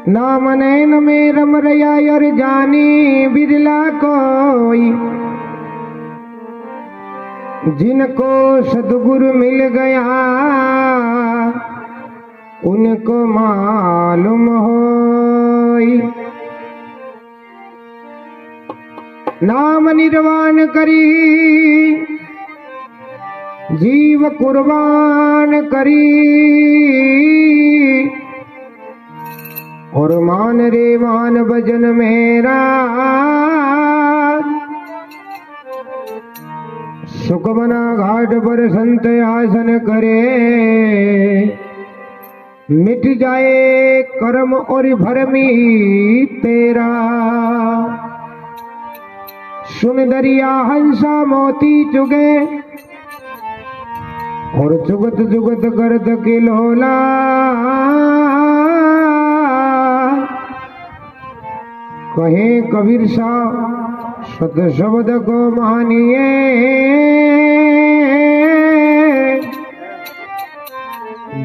नाम नैन में रम रया और जानी बिरला कोई, जिनको सदगुरु मिल गया उनको मालूम होई। नाम निर्वाण करी जीव कुर्बान करी, और मान रे मान भजन मेरा, सुखमना घाट पर संत आसन करे, मिट जाए कर्म और भरमी तेरा। सुन दरिया हंसा मोती चुगे, और जुगत जुगत करत किलोला, कहे कबीर सा सत शब्द को मानिए,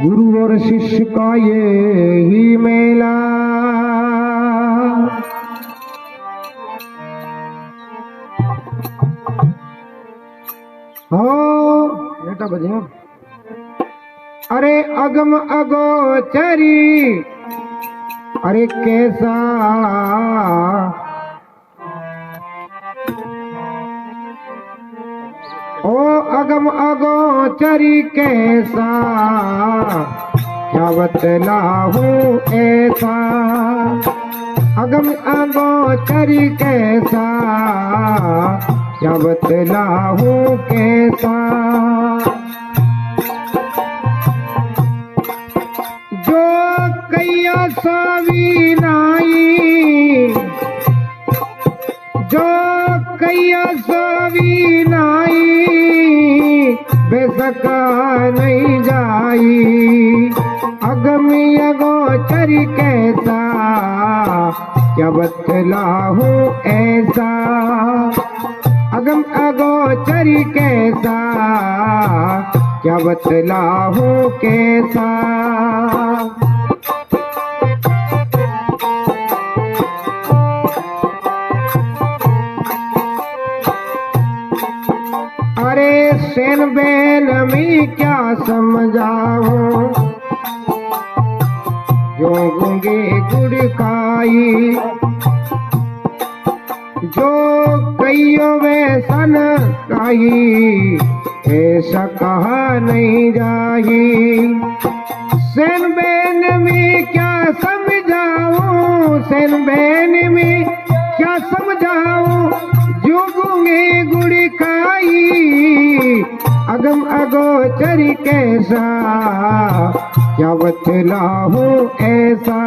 गुरु और शिष्य का ये ही मेला। हो बेटा बजिया। अरे अगम अगोचरी, अरे कैसा ओ अगम अगोचरी कैसा, क्या बतलाऊं ऐसा। अगम अगोचरी कैसा, क्या बतलाऊं कैसा। जो कैया सविनाई, जो कैया सविनाई, बेसका नहीं जाई। अगमी अगोचर कैसा, क्या बतलाऊं ऐसा। अगम अगोचर कैसा, क्या बतलाऊं कैसा। अरे सेन बैन में क्या समझाऊं, जो गूंगे गुड़ खाई। जो कईयों व्यसन काई, ऐसा कहा नहीं जाई। सेन बैन में क्या समझाऊं, सेन बैन में क्या समझाऊं, जो गूंगे गुड़ खाई। अगम अगोचर कैसा, क्या बतलाऊं ऐसा।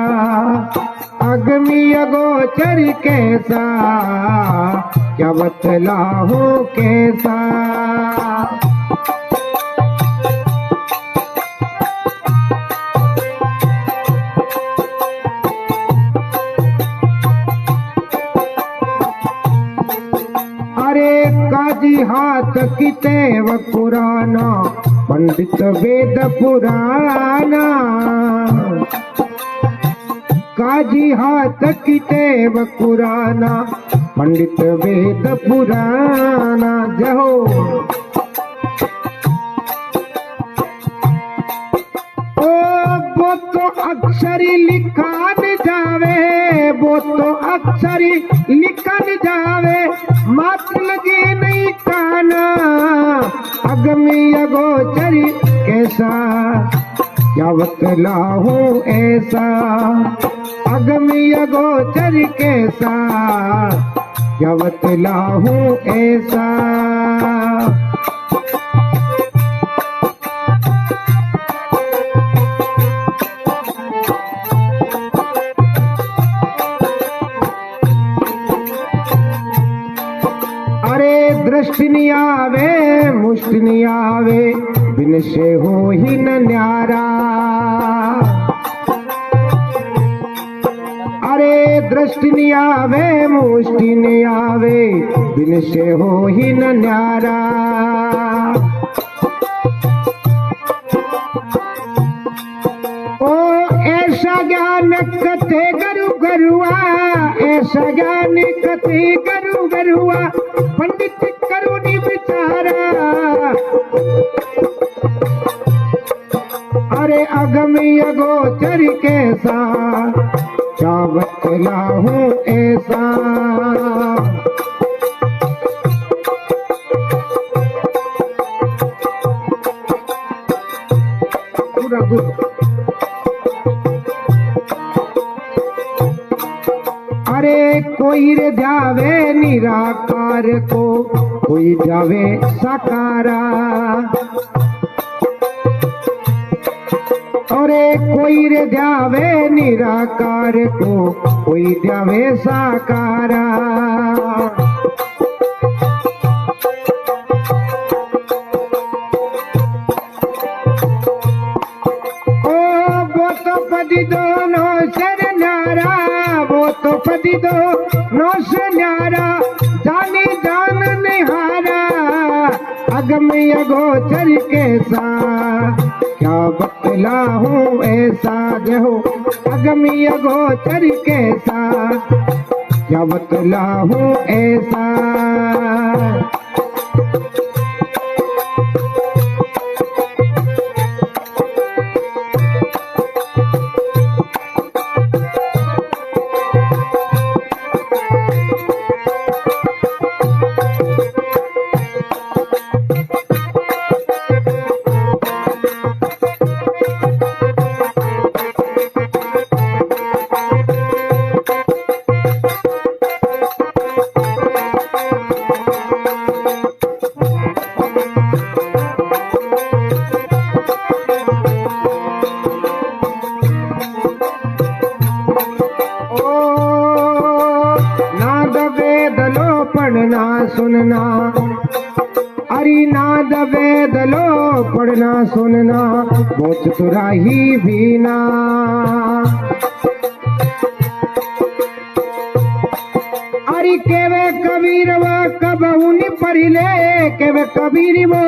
अगमी अगोचर कैसा, क्या बतलाऊं कैसा। अरे काजी हाथ कितेव पुराना, पंडित वेद पुराना। काजी हाथ कितेव पुराना, पंडित वेद पुराना। जय हो। ओ वो तो अक्षरी लिखा न जावे, वो तो अक्षरी लिखा न जावे, मात्र लगे नहीं काना। अगमी अगोचर कैसा, क्या बतलाऊं ऐसा। अगमी अगोचर कैसा, क्या बतलाऊं ऐसा। अरे दृष्टि नहीं आवे, मुष्टि नहीं आवे, बिन से हो ही न न्यारा। अरे दृष्टि नहीं आवे, मुष्टि नहीं आवे, बिन से हो ही न न्यारा। ओ ऐसा ज्ञान कथे गरु गरुआ, ऐसा ज्ञान कथे गरु गरुआ, पंडित करुणी विचारा। अरे अगमी अगोचर कैसा, क्या बतलाऊं ऐसा। अरे कोई रे जावे निराकार को, कोई जावे साकारा। अरे कोई रे जावे निराकार को, कोई जावे साकारा। पदी दोनों सर न्यारा, वो तो पदी दोनों से न्यारा, जाने जान निहारा। अगमी अगोचर कैसा, क्या बतलाऊं ऐसा। जहो अगमी अगोचर कैसा, क्या बतलाऊं ऐसा। पढ़ना सुनना, अरे नाद वेद लो पढ़ना सुनना, वो चतुराही भी ना। अरे केवे कबीर वो कबहुनी परिले, केवे कबीर वो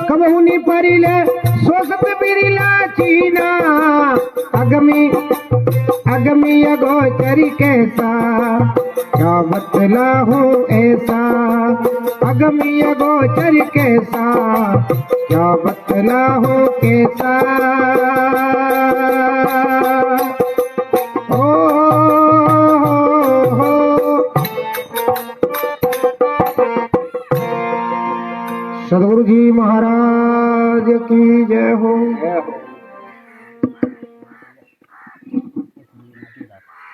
कबहुनी परिले, सोसत बिरिला चीना। अगमी अगमी अगोचर कैसा, क्या बतलाऊं ऐसा। अगमी अगोचर कैसा, क्या बतलाऊं कैसा। ओ सदगुरु जी महाराज की जय हो।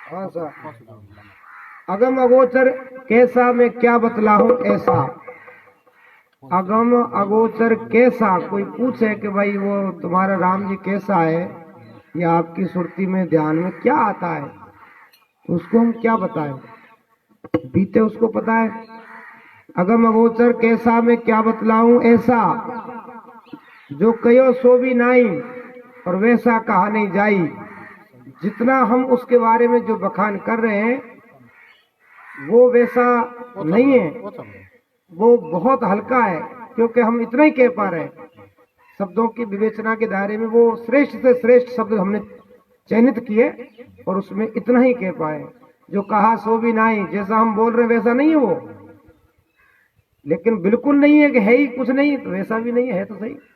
हाँ सर। अगम अगोचर कैसा, मैं क्या बतलाऊं ऐसा। अगम अगोचर कैसा, कोई पूछे कि भाई वो तुम्हारा राम जी कैसा है, या आपकी सुरती में ध्यान में क्या आता है, तो उसको हम क्या बताएं, बीते उसको पता है। अगम अगोचर कैसा, मैं क्या बतलाऊं ऐसा। जो कयो सो भी नहीं, और वैसा कहा नहीं जाई। जितना हम उसके बारे में जो बखान कर रहे हैं, वो वैसा नहीं है, वो बहुत हल्का है, क्योंकि हम इतना ही कह पा रहे हैं। शब्दों की विवेचना के दायरे में वो श्रेष्ठ से श्रेष्ठ शब्द हमने चयनित किए, और उसमें इतना ही कह पाए। जो कहा सो भी नहीं, जैसा हम बोल रहे वैसा नहीं है वो, लेकिन बिल्कुल नहीं है कि है ही कुछ नहीं, तो वैसा भी नहीं है, तो सही है।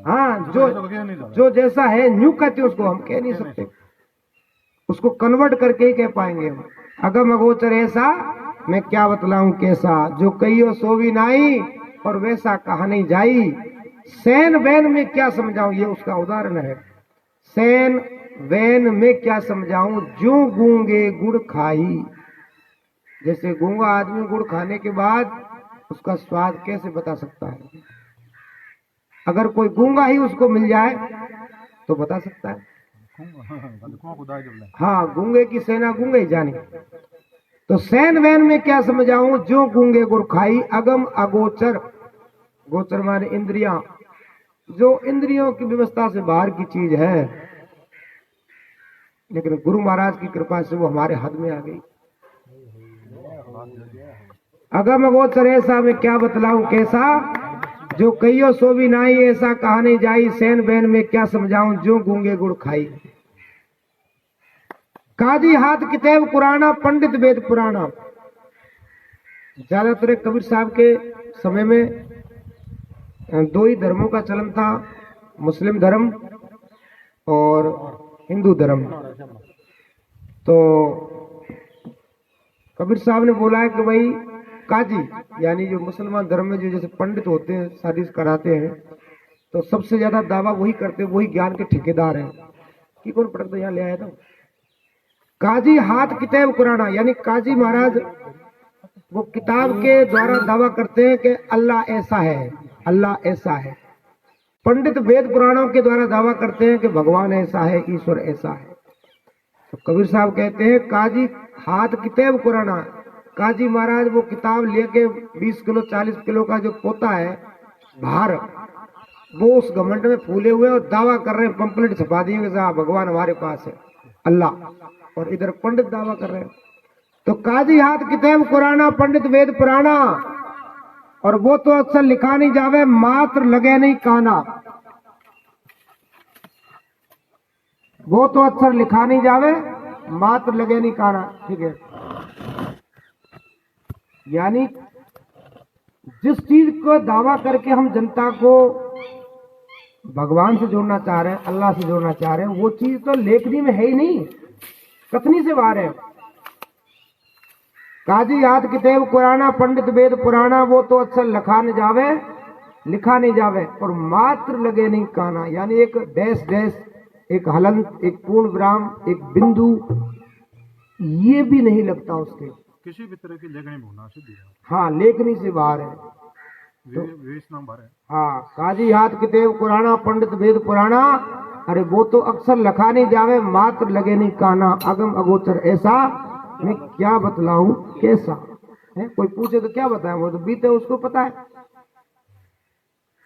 हाँ, जो जैसा है न्यू कहते उसको हम कह नहीं सकते, उसको कन्वर्ट करके ही कह पाएंगे हम। अगम अगोचर ऐसा, मैं क्या बतलाऊं कैसा। जो कहियो सो भी नहीं, और वैसा कहा नहीं जाई। सैन वैन में क्या समझाऊं, ये उसका उदाहरण है। सैन वैन में क्या समझाऊं, जो गूंगे गुड़ खाई। जैसे गूंगा आदमी गुड़ खाने के बाद उसका स्वाद कैसे बता सकता है। अगर कोई गूंगा ही उसको मिल जाए तो बता सकता है। हाँ, गूंगे की सेना गूंगे ही जाने। तो सैन वैन में क्या समझाऊं, जो गूंगे गुड़ खाई। अगम अगोचर, गोचर माने इंद्रियां, जो इंद्रियों की व्यवस्था से बाहर की चीज है, लेकिन गुरु महाराज की कृपा से वो हमारे हद में आ गई। अगम अगोचर ऐसा, मैं क्या बतलाऊं कैसा। जो कहियो सो भी नहीं, ऐसा कहा नहीं जाई। सैन बैन में क्या समझाऊं, जो गूंगे गुड़ खाई। काजी हाथ किताब कुराना पंडित वेद पुराना। ज्यादातर कबीर साहब के समय में दो ही धर्मों का चलन था, मुस्लिम धर्म और हिंदू धर्म। तो कबीर साहब ने बोला है कि भाई काजी यानी जो मुसलमान धर्म में जो जैसे पंडित होते हैं, शादी कराते हैं, तो सबसे ज्यादा दावा वही करते हैं, वही ज्ञान के ठेकेदार हैं। कि कौन पटक तो यहाँ ले आया था। काजी हाथ किताब कुराना यानी काजी महाराज वो किताब के द्वारा दावा करते हैं कि अल्लाह ऐसा है, अल्लाह ऐसा है। पंडित वेद पुराणों के द्वारा दावा करते हैं कि भगवान ऐसा है, ईश्वर ऐसा है। तो कबीर साहब कहते हैं काजी हाथ किताब कुराना। काजी महाराज वो किताब लेके 20 किलो 40 किलो का जो पोता है भार, वो उस घमंड में फूले हुए और दावा कर रहे हैं, पंपलेट छपा दिए भगवान हमारे पास है, अल्लाह। और इधर पंडित दावा कर रहे हैं। तो काजी हाथ किताब कुराना पंडित वेद पुराना, और वो तो अक्सर लिखा नहीं जावे मात्र लगे नहीं काना। वो तो अक्सर लिखा नहीं जावे मात्र लगे नहीं काना। ठीक है, यानी जिस चीज को दावा करके हम जनता को भगवान से जोड़ना चाह रहे हैं, अल्लाह से जोड़ना चाह रहे हैं, वो चीज तो लेखनी में है ही नहीं, कथनी से बाहर है। काजी याद किताब कुराना पंडित वेद पुराना, वो तो अक्सर लिखा नहीं जावे और मात्र लगे नहीं काना। यानी एक डैश डैश, एक हलंत, एक पूर्ण विराम, एक बिंदु, ये भी नहीं लगता उसके, किसी भी तरह की लेखनी में होना सिद्ध है। हाँ, लेखनी से बाहर है। तो हाँ, काजी हाथ किताब कुराना पंडित वेद पुराना, अरे वो तो अक्सर लखा नहीं जावे मात्र लगे नहीं काना। अगम अगोचर ऐसा मैं क्या बतलाऊं कैसा है। कोई पूछे तो क्या बताएं, वो तो बीते उसको पता है।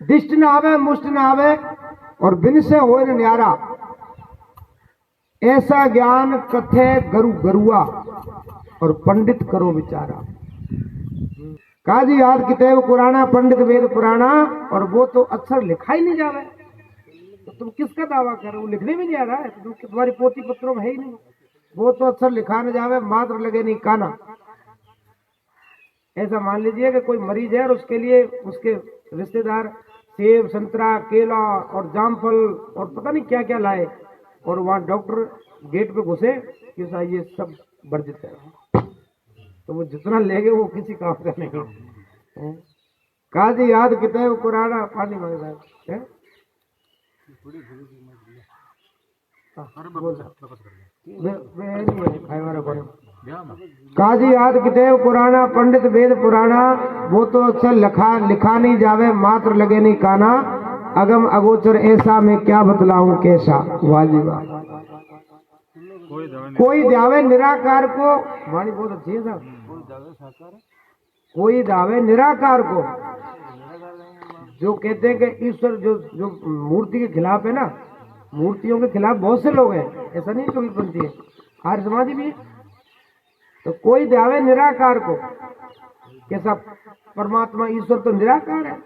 दिष्ट न आवे मुष्ट न आवे और बिन से होए न न्यारा, ऐसा ज्ञान कथे गरु गरुआ और पंडित करो विचारा। काजी याद किताब कुराना पंडित वेद पुराना, और वो तो अक्षर लिखा ही नहीं जावे। तो तुम किसका दावा कर रहे हो, वो लिखने में नहीं आ रहा है, तो तुम्हारी पोथी पत्रों में है ही नहीं। वो तो अक्षर लिखा न जावे मात्र लगे नहीं काना। ऐसा मान लीजिए कि कोई मरीज है और उसके लिए उसके रिश्तेदार सेब संतरा केला और जामफल और पता नहीं क्या क्या लाए, और वहां डॉक्टर गेट पे घुसे कि ये सब वर्जित है, तो वो जितना लेंगे वो किसी काम का नहीं है। काजी याद किताब कुराना पानी मांगता है। काजी याद किताब कुराना पंडित वेद पुराना, वो तो अक्सर लिखा नहीं जावे मात्र लगे नहीं काना। अगम अगोचर ऐसा मैं क्या बतलाऊं कैसा। वाजी वाह। कोई दावे निराकार को, वाणी बहुत अच्छी है साहब। कोई दावे निराकार को, जो कहते हैं कि ईश्वर जो मूर्ति के खिलाफ है ना, मूर्तियों के खिलाफ बहुत से लोग हैं, ऐसा नहीं कभी बनती है, आर्य समाधि भी। तो कोई दावे निराकार को, कैसा परमात्मा ईश्वर तो निराकार है,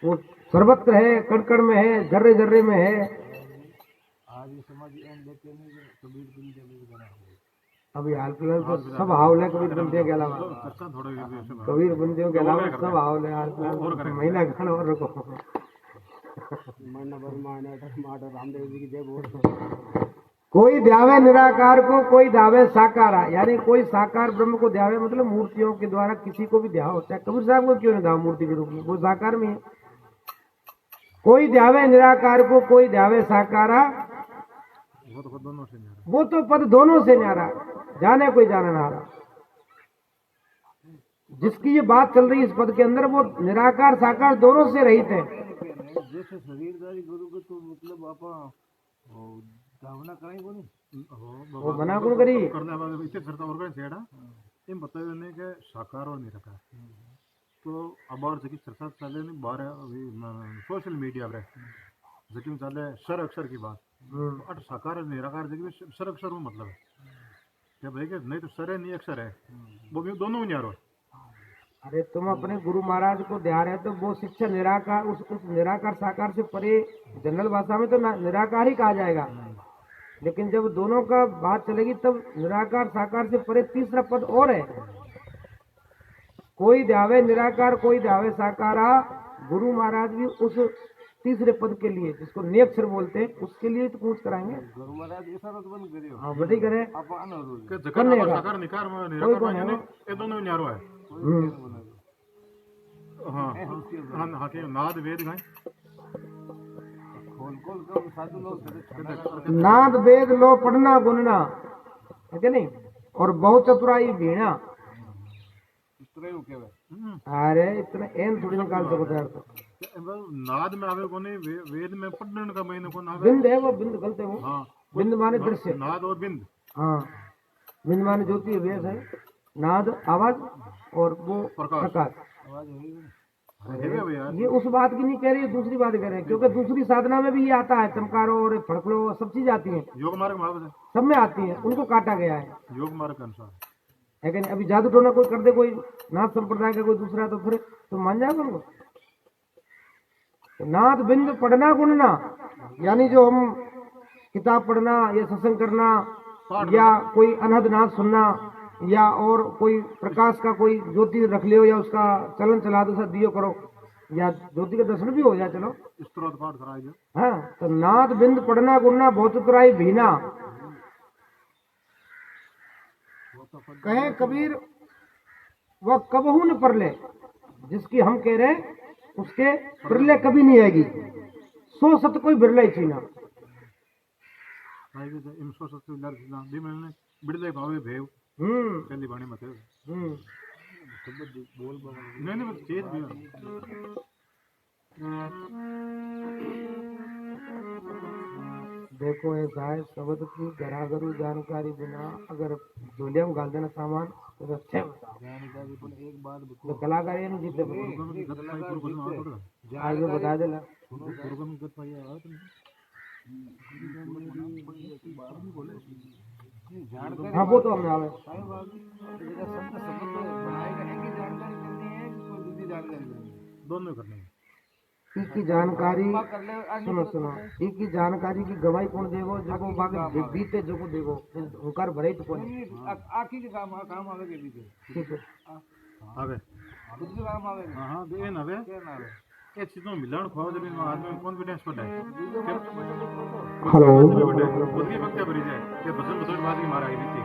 वो सर्वत्र है, कण कण में है, जर्रे जर्रे में है। अभी हाल फिलहाल तो सब हावल है कबीर बंदियों के अलावा, कबीर बंदियों के अलावा सब हावल है हाल फिलहाल। महीना खाना और रखो। कोई ध्यावे निराकार को, कोई ध्यावे साकार, यानी कोई साकार ब्रह्म को ध्यावे, मतलब मूर्तियों के द्वारा किसी को भी ध्याव होता है। कबीर साहब को क्यों नहीं ध्याव मूर्ति के रूप में, वो साकार में है। कोई ध्यावे निराकार को, कोई ध्यावे साकारा, वो तो पद दोनों से न्यारा, जाने कोई जाना ना रहा। जिसकी ये बात चल रही है इस पद के अंदर, वो निराकार साकार दोनों से रहित है। जैसे शरीरदारी गुरु को तो मतलब आप दावना कराई को नहीं वो बना गुण करी करने वाले इसे करता और सेड़ा इन बताए ने के साकार और निराकार। तो अब और जकी चर्चा चले ने बाहर अभी सोशल मीडिया पे जकी चले सर अक्षर की बात, अट साकार और निराकार जकी सर अक्षर में मतलब है क्या भाई के नहीं तो सर है नहीं अक्षर है, वो भी दोनों नहीं आ रहा। अरे तुम अपने गुरु महाराज को ध्यान है तो वो शिक्षा निराकार, उस निराकार साकार से परे जनरल भाषा में तो निराकार ही कहा जाएगा। लेकिन जब दोनों का बात चलेगी तब निराकार साकार से परे तीसरा पद और है। कोई ध्यावे निराकार कोई ध्यावे साकारा। गुरु महाराज भी उस तीसरे पद के लिए जिसको नियक्षर बोलते हैं उसके लिए तो पूछ कराएंगे। गुरु महाराज ऐसा तो बंद करियो हाँ बड़ी करे आप आना रोज के जकर करने आवाज का। साकार निकार में कोई निराकार कौन है में वो? ये दोनों ही न्यारो है। हाँ हाँ हाँ के नाद वेद गाय खोल खोल कर साधु लोग नाद वेद लो पढ़ना गुनना है कि नहीं, और बहुत चतुराई भीना। इतने हो के अरे इतना एन थोड़ी निकाल सकते यार। तो नाद में आवे कोने वेद में पढ़ने का महीने कौन आवे। बिंद है वो, बिंद गलत है वो। हाँ बिंद माने दृश्य। नाद और बिंद। हाँ बिंद माने ज्योति वेद है, नाद आवाज और वो प्रकाश। प्रकाश। है भैया ये उस बात की नहीं कह रही है, दूसरी बात कह रहे हैं, क्योंकि दूसरी साधना में भी ये आता है, चमकारो और फड़कलो सब चीज आती है, योग मार्ग में आवे सब में आती है, उनको काटा गया है। योग मार्ग के अनुसार लेकिन अभी जादू टोना कोई कर दे, कोई नाथ संप्रदाय का कोई दूसरा, तो फिर तो मान जाएगा उनको। तो नाथ बिंद पढ़ना गुणना, यानी जो हम किताब पढ़ना या सत्संग करना या कोई अनहद नाथ सुनना या और कोई प्रकाश का कोई ज्योति रख लियो या उसका चलन चला दो, दियो करो या ज्योति का दर्शन भी हो जाए, चलो स्तोत्र पाठ कराए जो। हाँ। तो नाथ बिंद पढ़ना गुणना बहुत तुराई भीना। कहे कबीर वह कबहू न परले, जिसकी हम कह रहे हैं उसके बिरले कभी नहीं आएगी। सो सत कोई बिरला ही छीना। आएगे तो इन सो सत्य लर ना भी मैंने बिड़ले भावे भेव पहली बाणी मत बोल नहीं बस चेत भी देखो ऐसा है, शब्द की गरागरू जानकारी बिना अगर झोलिया में गाल देना सामान तो अच्छे जानकारी पर एक बात तो कलाकार ये नहीं जीते आगे बता देना। हाँ वो तो हमने आवे दोनों करने हैं। की जानकारी सुनो सुनो, की जानकारी की गवाही कौन देगो, जगो बाग बीते जगो देगो हुकार भरे तो कौन आखी के काम आवे के बीच ठीक है। आवे खुद के काम आवे हाँ हाँ दे ना वे क्या ना आवे ये चीजों मिलन खाओ जब इन आदमी में कॉन्फिडेंस बढ़े। हेलो खुद भी वक्त भरी जाए ये बसन बसन बात की मारा आई थी।